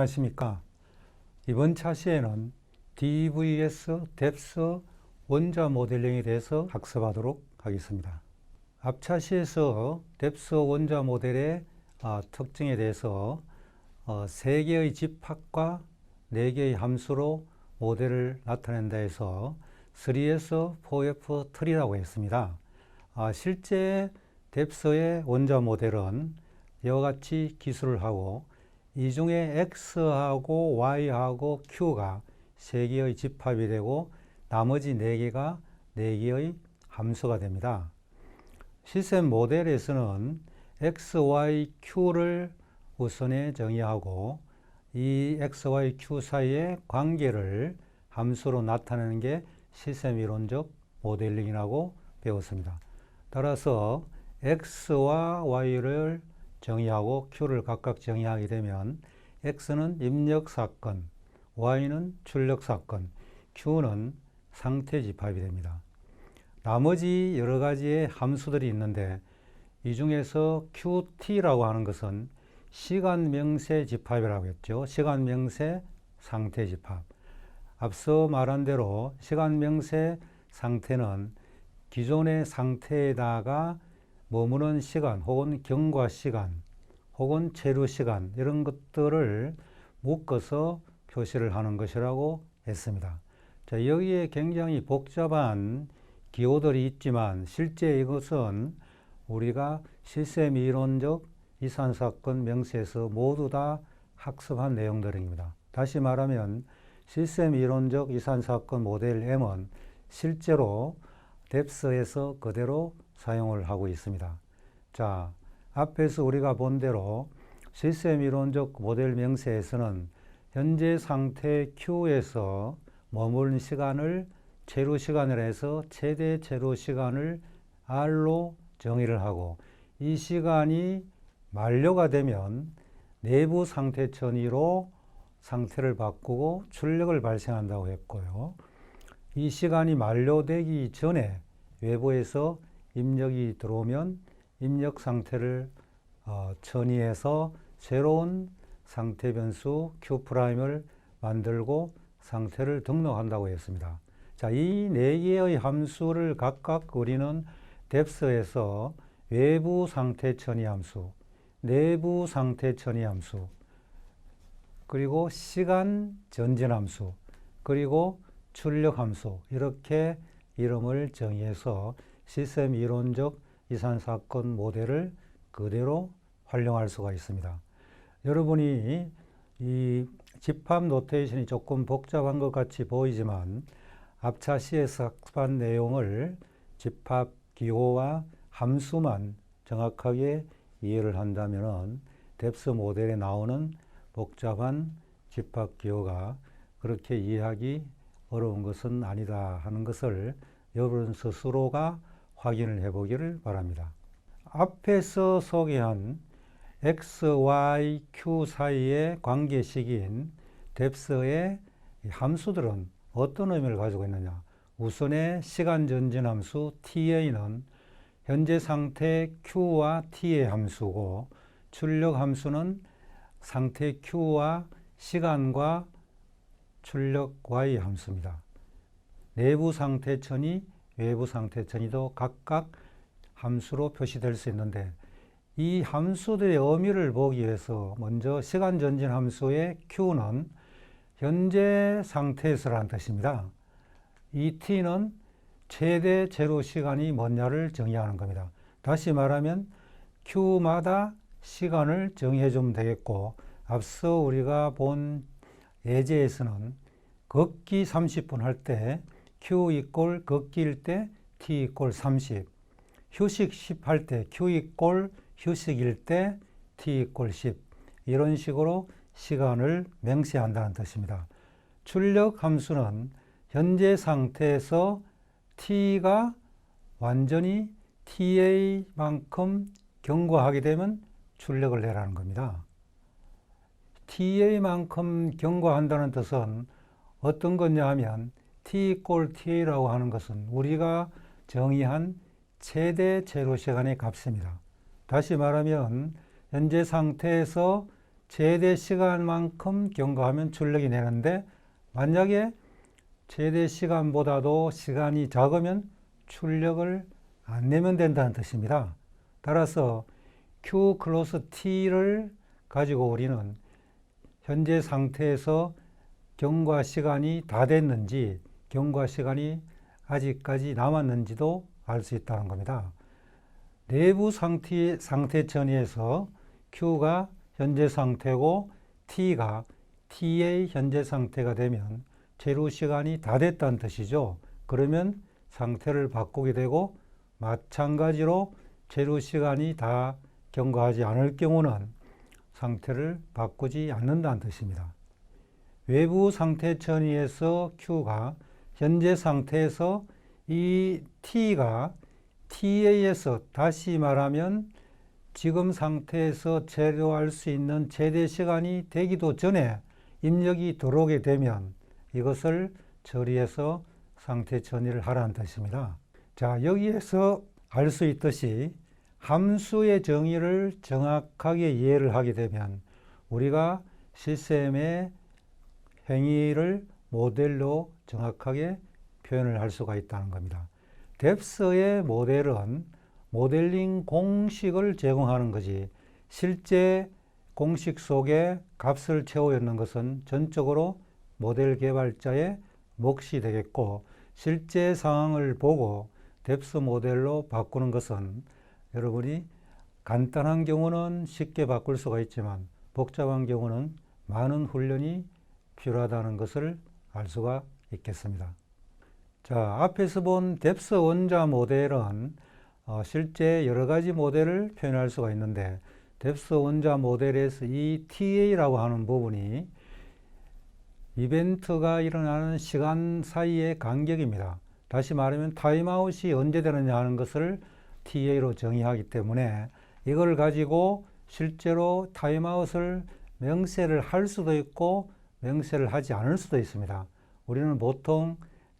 안녕하십니까. 이번 차시에는 DVS 뎁스 원자 모델링에 대해서 학습하도록 하겠습니다. 앞 차시에서 뎁스 원자 모델의 특징에 대해서 3개의 집합과 4개의 함수로 모델을 나타낸다 해서 3S, 4F 트리라고 했습니다. 실제 뎁스의 원자 모델은 이와 같이 기술을 하고 이 중에 X하고 Y하고 Q가 3개의 집합이 되고 나머지 4개가 4개의 함수가 됩니다. 시스템 모델에서는 X, Y, Q를 우선에 정의하고 이 X, Y, Q 사이의 관계를 함수로 나타내는 게 시스템 이론적 모델링이라고 배웠습니다. 따라서 X와 Y를 정의하고 Q를 각각 정의하게 되면 X는 입력 사건, Y는 출력 사건, Q는 상태 집합이 됩니다. 나머지 여러 가지의 함수들이 있는데 이 중에서 QT라고 하는 것은 시간 명세 집합이라고 했죠. 시간 명세 상태 집합. 앞서 말한 대로 시간 명세 상태는 기존의 상태에다가 머무는 시간 혹은 경과 시간 혹은 체류 시간 이런 것들을 묶어서 표시를 하는 것이라고 했습니다. 자, 여기에 굉장히 복잡한 기호들이 있지만 실제 이것은 우리가 시스템 이론적 이산사건 명세에서 모두 다 학습한 내용들입니다. 다시 말하면 시스템 이론적 이산사건 모델 M은 실제로 뎁스에서 그대로 사용을 하고 있습니다. 자, 앞에서 우리가 본 대로 시스템 이론적 모델 명세에서는 현재 상태 Q에서 머무는 시간을 체류 시간이라 해서 최대 체류 시간을 R로 정의를 하고 이 시간이 만료가 되면 내부 상태 전위로 상태를 바꾸고 출력을 발생한다고 했고요. 이 시간이 만료되기 전에 외부에서 입력이 들어오면 입력 상태를 전이해서 새로운 상태 변수 Q'을 만들고 상태를 등록한다고 했습니다. 자, 이 4개의 함수를 각각 우리는 뎁스에서 외부 상태 전이 함수, 내부 상태 전이 함수, 그리고 시간 전진 함수, 그리고 출력 함수 이렇게 이름을 정의해서 시스템 이론적 이산사건 모델을 그대로 활용할 수가 있습니다. 여러분이 이 집합 노테이션이 조금 복잡한 것 같이 보이지만 앞차시에서 학습한 내용을 집합 기호와 함수만 정확하게 이해를 한다면 뎁스 모델에 나오는 복잡한 집합 기호가 그렇게 이해하기 어려운 것은 아니다 하는 것을 여러분 스스로가 확인을 해보기를 바랍니다. 앞에서 소개한 X, Y, Q 사이의 관계식인 뎁스의 함수들은 어떤 의미를 가지고 있느냐. 우선의 시간 전진 함수 TA는 현재 상태 Q와 T의 함수고 출력 함수는 상태 Q와 시간과 출력 Y의 함수입니다. 내부 상태천이 외부 상태천이도 각각 함수로 표시될 수 있는데 이 함수들의 의미를 보기 위해서 먼저 시간 전진 함수의 Q는 현재 상태에서라는 뜻입니다. 이 T는 최대 제로 시간이 뭐냐를 정의하는 겁니다. 다시 말하면 Q마다 시간을 정의해 주면 되겠고 앞서 우리가 본 예제에서는 걷기 30분 할 때 Q 이꼴 걷기일 때 T 이꼴 30, 휴식 10 할 때 Q 이꼴 휴식일 때 T 이꼴 10 이런 식으로 시간을 명시한다는 뜻입니다. 출력 함수는 현재 상태에서 T가 완전히 TA만큼 경과하게 되면 출력을 내라는 겁니다. TA만큼 경과한다는 뜻은 어떤 거냐 하면 T 이꼴 TA라고 하는 것은 우리가 정의한 최대 제로 시간의 값입니다. 다시 말하면 현재 상태에서 최대 시간만큼 경과하면 출력이 되는데 만약에 최대 시간보다도 시간이 작으면 출력을 안 내면 된다는 뜻입니다. 따라서 Q 클로스 T를 가지고 우리는 현재 상태에서 경과 시간이 다 됐는지 경과 시간이 아직까지 남았는지도 알 수 있다는 겁니다. 내부 상태 전위에서 Q가 현재 상태고 T가 T의 현재 상태가 되면 체류 시간이 다 됐다는 뜻이죠. 그러면 상태를 바꾸게 되고 마찬가지로 체류 시간이 다 경과하지 않을 경우는 상태를 바꾸지 않는다는 뜻입니다. 외부 상태 전위에서 Q가 현재 상태에서 이 T가 TA에서 다시 말하면 지금 상태에서 체류할 수 있는 최대 시간이 되기도 전에 입력이 들어오게 되면 이것을 처리해서 상태 전위를 하라는 뜻입니다. 자, 여기에서 알 수 있듯이 함수의 정의를 정확하게 이해를 하게 되면 우리가 시스템의 행위를 모델로 정확하게 표현을 할 수가 있다는 겁니다. 뎁스의 모델은 모델링 공식을 제공하는 거지 실제 공식 속에 값을 채우는 것은 전적으로 모델 개발자의 몫이 되겠고 실제 상황을 보고 뎁스 모델로 바꾸는 것은 여러분이 간단한 경우는 쉽게 바꿀 수가 있지만 복잡한 경우는 많은 훈련이 필요하다는 것을 알 수가 있겠습니다. 자, 앞에서 본 뎁스 원자 모델은 실제 여러 가지 모델을 표현할 수가 있는데 뎁스 원자 모델에서 이 TA라고 하는 부분이 이벤트가 일어나는 시간 사이의 간격입니다. 다시 말하면 타임아웃이 언제 되느냐 하는 것을 TA로 정의하기 때문에 이걸 가지고 실제로 타임아웃을 명세를 할 수도 있고 명세를 하지 않을 수도 있습니다. 우리는 보통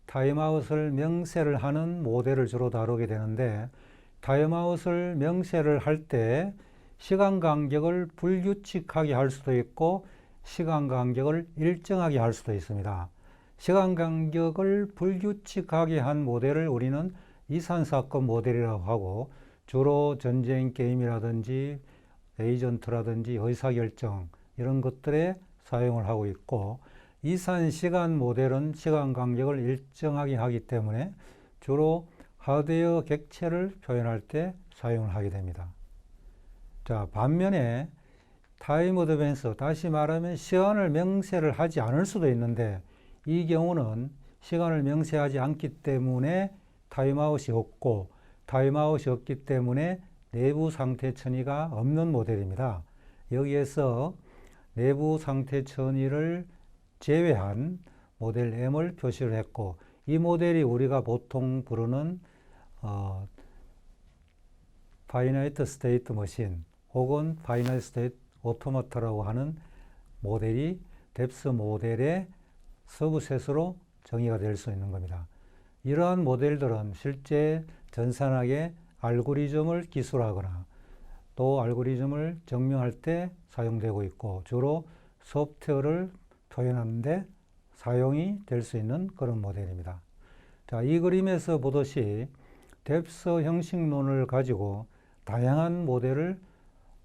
타임아웃을 명세를 하는 모델을 주로 다루게 되는데 타임아웃을 명세를 할 때 시간 간격을 불규칙하게 할 수도 있고 시간 간격을 일정하게 할 수도 있습니다. 시간 간격을 불규칙하게 한 모델을 우리는 이산사건 모델이라고 하고 주로 전쟁 게임이라든지 에이전트라든지 의사결정 이런 것들에 사용을 하고 있고 이산시간 모델은 시간 간격을 일정하게 하기 때문에 주로 하드웨어 객체를 표현할 때 사용을 하게 됩니다. 자, 반면에 타임 어드밴스, 다시 말하면 시간을 명세를 하지 않을 수도 있는데 이 경우는 시간을 명세하지 않기 때문에 타임아웃이 없고 타임아웃이 없기 때문에 내부 상태 천위가 없는 모델입니다. 여기에서 내부 상태 천위를 제외한 모델 M을 표시를 했고 이 모델이 우리가 보통 부르는 Finite State Machine 혹은 Finite State Automa라고 하는 모델이 뎁스 모델의 서브셋으로 정의가 될 수 있는 겁니다. 이러한 모델들은 실제 전산학의 알고리즘을 기술하거나 또 알고리즘을 증명할 때 사용되고 있고 주로 소프트웨어를 표현하는데 사용이 될 수 있는 그런 모델입니다. 자, 이 그림에서 보듯이 뎁스 형식론을 가지고 다양한 모델을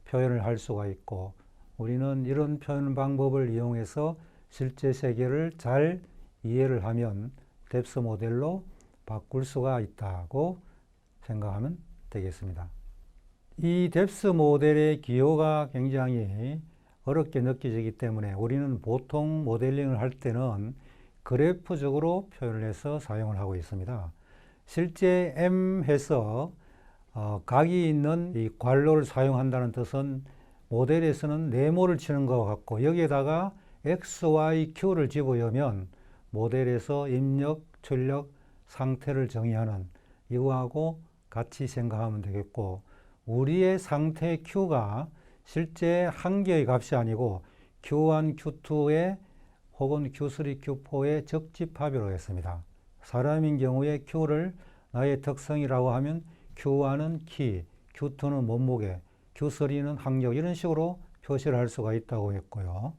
표현을 할 수가 있고 우리는 이런 표현 방법을 이용해서 실제 세계를 잘 이해를 하면 뎁스 모델로 바꿀 수가 있다고 생각하면 되겠습니다. 이 뎁스 모델의 기호가 굉장히 어렵게 느껴지기 때문에 우리는 보통 모델링을 할 때는 그래프적으로 표현을 해서 사용을 하고 있습니다. 실제 M에서 각이 있는 이 괄호를 사용한다는 뜻은 모델에서는 네모를 치는 것과 같고 여기에다가 X, Y, Q를 집어넣으면 모델에서 입력, 출력, 상태를 정의하는 이거하고 같이 생각하면 되겠고 우리의 상태 Q가 실제 한 개의 값이 아니고 Q1, Q2의 혹은 Q3, Q4의 적집합이라고 했습니다. 사람인 경우에 Q를 나의 특성이라고 하면 Q1은 키, Q2는 몸무게, Q3는 학력 이런 식으로 표시를 할 수가 있다고 했고요.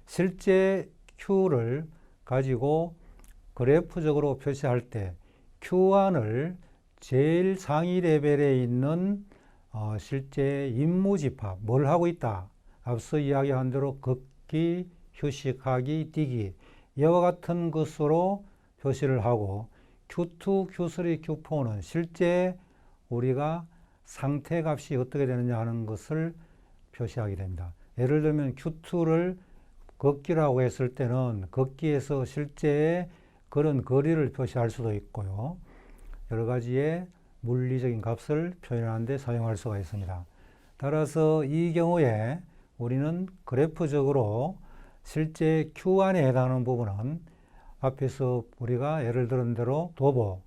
실제 Q를 가지고 그래프적으로 표시할 때 Q1을 제일 상위 레벨에 있는 실제 임무집합, 뭘 하고 있다. 앞서 이야기한 대로 걷기, 휴식하기, 뛰기 이와 같은 것으로 표시를 하고 Q2, Q3, Q4는 실제 우리가 상태 값이 어떻게 되느냐 하는 것을 표시하게 됩니다. 예를 들면 Q2를 걷기라고 했을 때는 걷기에서 실제의 그런 거리를 표시할 수도 있고요. 여러 가지의 물리적인 값을 표현하는 데 사용할 수가 있습니다. 따라서 이 경우에 우리는 그래프적으로 실제 Q1에 해당하는 부분은 앞에서 우리가 예를 들은 대로 도보,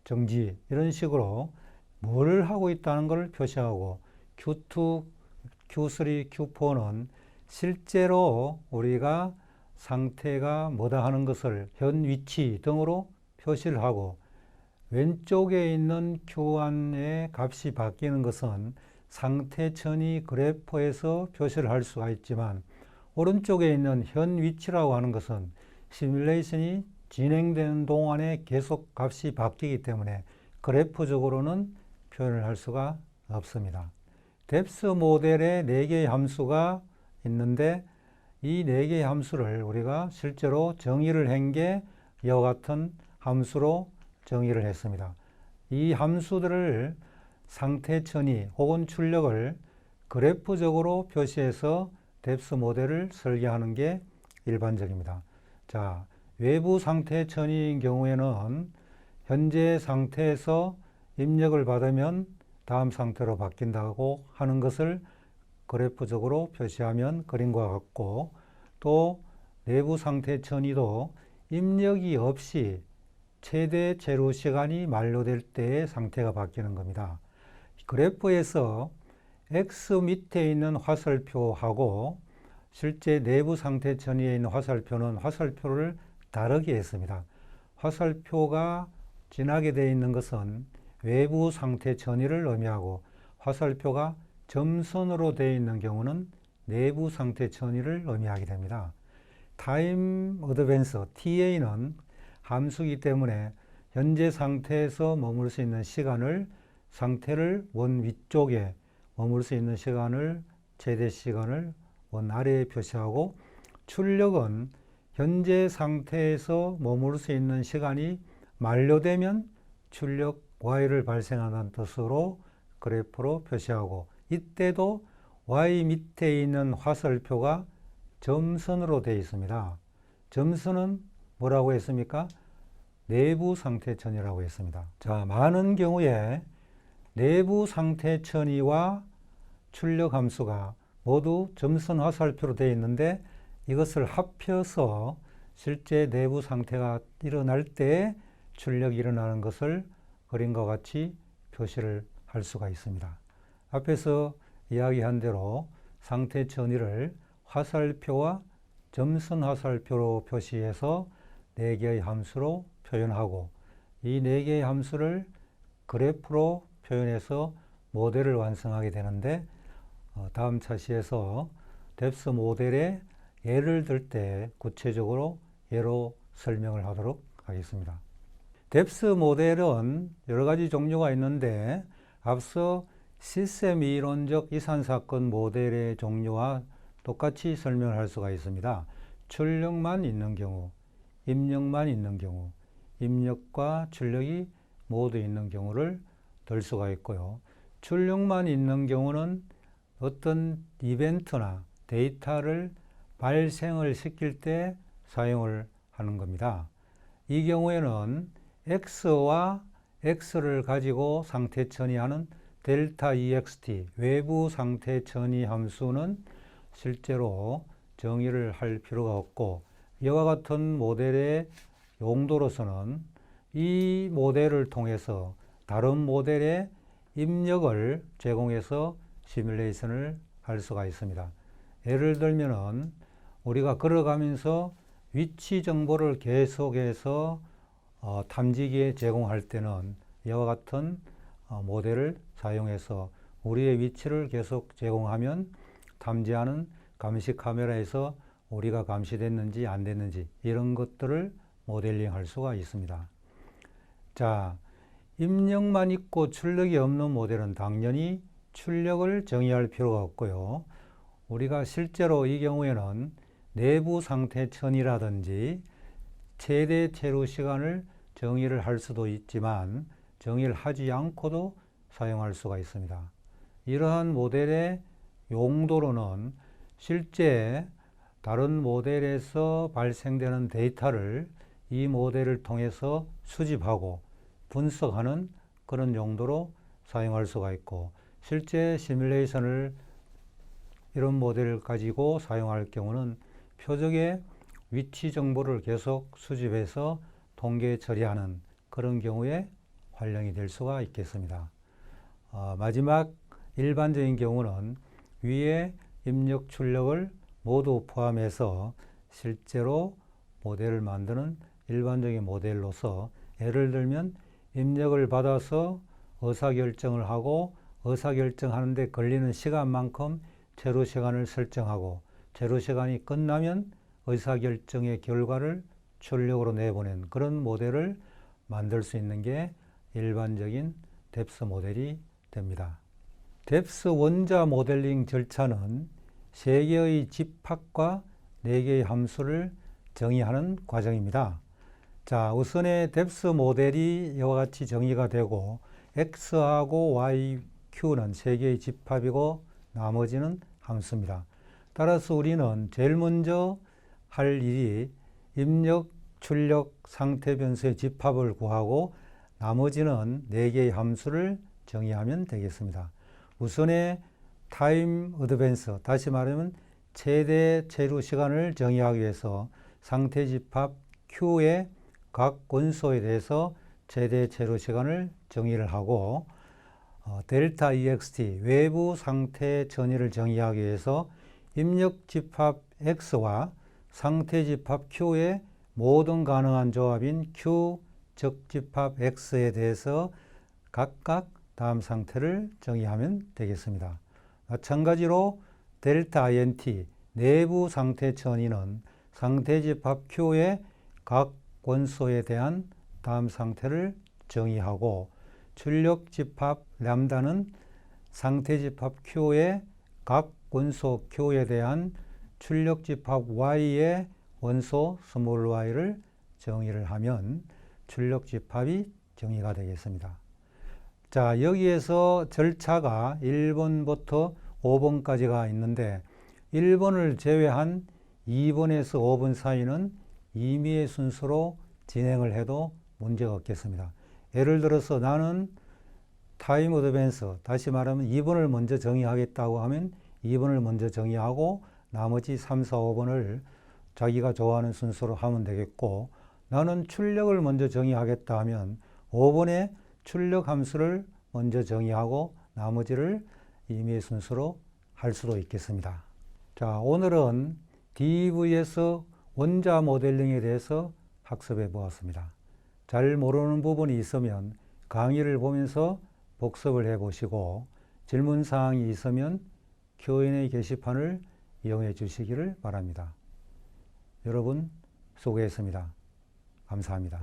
정지 이런 식으로 뭘 하고 있다는 것을 표시하고 Q2, Q3, Q4는 실제로 우리가 상태가 뭐다 하는 것을 현 위치 등으로 표시를 하고 왼쪽에 있는 Q1의 값이 바뀌는 것은 상태 천이 그래프에서 표시를 할 수가 있지만 오른쪽에 있는 현 위치라고 하는 것은 시뮬레이션이 진행되는 동안에 계속 값이 바뀌기 때문에 그래프적으로는 표현을 할 수가 없습니다. 뎁스 모델에 4개의 함수가 있는데 이 4개의 함수를 우리가 실제로 정의를 한 게 이와 같은 함수로 정의를 했습니다. 이 함수들을 상태 천이 혹은 출력을 그래프적으로 표시해서 뎁스 모델을 설계하는 게 일반적입니다. 자, 외부 상태 천이인 경우에는 현재 상태에서 입력을 받으면 다음 상태로 바뀐다고 하는 것을 그래프적으로 표시하면 그림과 같고 또 내부 상태 천이도 입력이 없이 최대 체류 시간이 만료될 때의 상태가 바뀌는 겁니다. 그래프에서 X 밑에 있는 화살표하고 실제 내부 상태 천이에 있는 화살표는 화살표를 다르게 했습니다. 화살표가 진하게 되어 있는 것은 외부 상태 천이를 의미하고 화살표가 점선으로 되어 있는 경우는 내부 상태 천이를 의미하게 됩니다. 타임 어드밴스 TA는 함수이기 때문에 현재 상태에서 머물 수 있는 시간을 상태를 원 위쪽에 머물 수 있는 시간을 최대 시간을 원 아래에 표시하고 출력은 현재 상태에서 머물 수 있는 시간이 만료되면 출력 Y를 발생하는 뜻으로 그래프로 표시하고 이때도 Y 밑에 있는 화살표가 점선으로 되어 있습니다. 점선은 뭐라고 했습니까? 내부 상태 천이라고 했습니다. 자, 많은 경우에 내부 상태 천이와 출력 함수가 모두 점선 화살표로 되어 있는데 이것을 합해서 실제 내부 상태가 일어날 때 출력이 일어나는 것을 그림과 같이 표시를 할 수가 있습니다. 앞에서 이야기한 대로 상태 천이를 화살표와 점선 화살표로 표시해서 4개의 함수로 표현하고 이 4개의 함수를 그래프로 표현해서 모델을 완성하게 되는데 다음 차시에서 뎁스 모델의 예를 들 때 구체적으로 예로 설명을 하도록 하겠습니다. 뎁스 모델은 여러 가지 종류가 있는데 앞서 시스템 이론적 이산사건 모델의 종류와 똑같이 설명을 할 수가 있습니다. 출력만 있는 경우, 입력만 있는 경우, 입력과 출력이 모두 있는 경우를 들 수가 있고요. 출력만 있는 경우는 어떤 이벤트나 데이터를 발생을 시킬 때 사용을 하는 겁니다. 이 경우에는 X와 X를 가지고 상태 천이하는 델타 EXT 외부 상태 천이 함수는 실제로 정의를 할 필요가 없고 이와 같은 모델의 용도로서는 이 모델을 통해서 다른 모델의 입력을 제공해서 시뮬레이션을 할 수가 있습니다. 예를 들면은 우리가 걸어가면서 위치 정보를 계속해서 탐지기에 제공할 때는 이와 같은 모델을 사용해서 우리의 위치를 계속 제공하면 탐지하는 감시 카메라에서 우리가 감시됐는지 안 됐는지 이런 것들을 모델링 할 수가 있습니다. 자, 입력만 있고 출력이 없는 모델은 당연히 출력을 정의할 필요가 없고요. 우리가 실제로 이 경우에는 내부 상태 천이라든지 최대 체류 시간을 정의를 할 수도 있지만 정의를 하지 않고도 사용할 수가 있습니다. 이러한 모델의 용도로는 실제 다른 모델에서 발생되는 데이터를 이 모델을 통해서 수집하고 분석하는 그런 용도로 사용할 수가 있고, 실제 시뮬레이션을 이런 모델을 가지고 사용할 경우는 표적의 위치 정보를 계속 수집해서 통계 처리하는 그런 경우에 활용이 될 수가 있겠습니다. 마지막 일반적인 경우는 위에 입력 출력을 모두 포함해서 실제로 모델을 만드는 일반적인 모델로서, 예를 들면 입력을 받아서 의사결정을 하고 의사결정하는데 걸리는 시간만큼 체류 시간을 설정하고 체류 시간이 끝나면 의사결정의 결과를 출력으로 내보낸 그런 모델을 만들 수 있는 게 일반적인 뎁스 모델이 됩니다. 뎁스 원자 모델링 절차는 3개의 집합과 4개의 함수를 정의하는 과정입니다. 자, 우선의 뎁스 모델이 이와 같이 정의가 되고 x하고 y, q는 3개의 집합이고 나머지는 함수입니다. 따라서 우리는 제일 먼저 할 일이 입력, 출력, 상태 변수의 집합을 구하고 나머지는 4개의 함수를 정의하면 되겠습니다. 우선의 타임 어드밴스, 다시 말하면 최대 체류 시간을 정의하기 위해서 상태 집합 Q의 각 원소에 대해서 최대 체류 시간을 정의를 하고, 델타 EXT 외부 상태 전위를 정의하기 위해서 입력 집합 X와 상태 집합 Q의 모든 가능한 조합인 Q 적집합 X에 대해서 각각 다음 상태를 정의하면 되겠습니다. 마찬가지로 델타 INT 내부 상태 전위는 상태 집합 Q의 각 원소에 대한 다음 상태를 정의하고, 출력 집합 람다는 상태 집합 Q의 각 원소 Q에 대한 출력 집합 Y의 원소 스몰 y를 정의를 하면 출력 집합이 정의가 되겠습니다. 자, 여기에서 절차가 1번부터 5번까지가 있는데 1번을 제외한 2번에서 5번 사이는 임의의 순서로 진행을 해도 문제가 없겠습니다. 예를 들어서 나는 타임 어드밴스, 다시 말하면 2번을 먼저 정의하겠다고 하면 2번을 먼저 정의하고 나머지 3, 4, 5번을 자기가 좋아하는 순서로 하면 되겠고, 나는 출력을 먼저 정의하겠다 하면 5번에 출력 함수를 먼저 정의하고 나머지를 임의 순서로 할 수도 있겠습니다. 자, 오늘은 DVS 원자 모델링에 대해서 학습해 보았습니다. 잘 모르는 부분이 있으면 강의를 보면서 복습을 해 보시고, 질문사항이 있으면 Q&A 게시판을 이용해 주시기를 바랍니다. 여러분 수고했습니다. 감사합니다.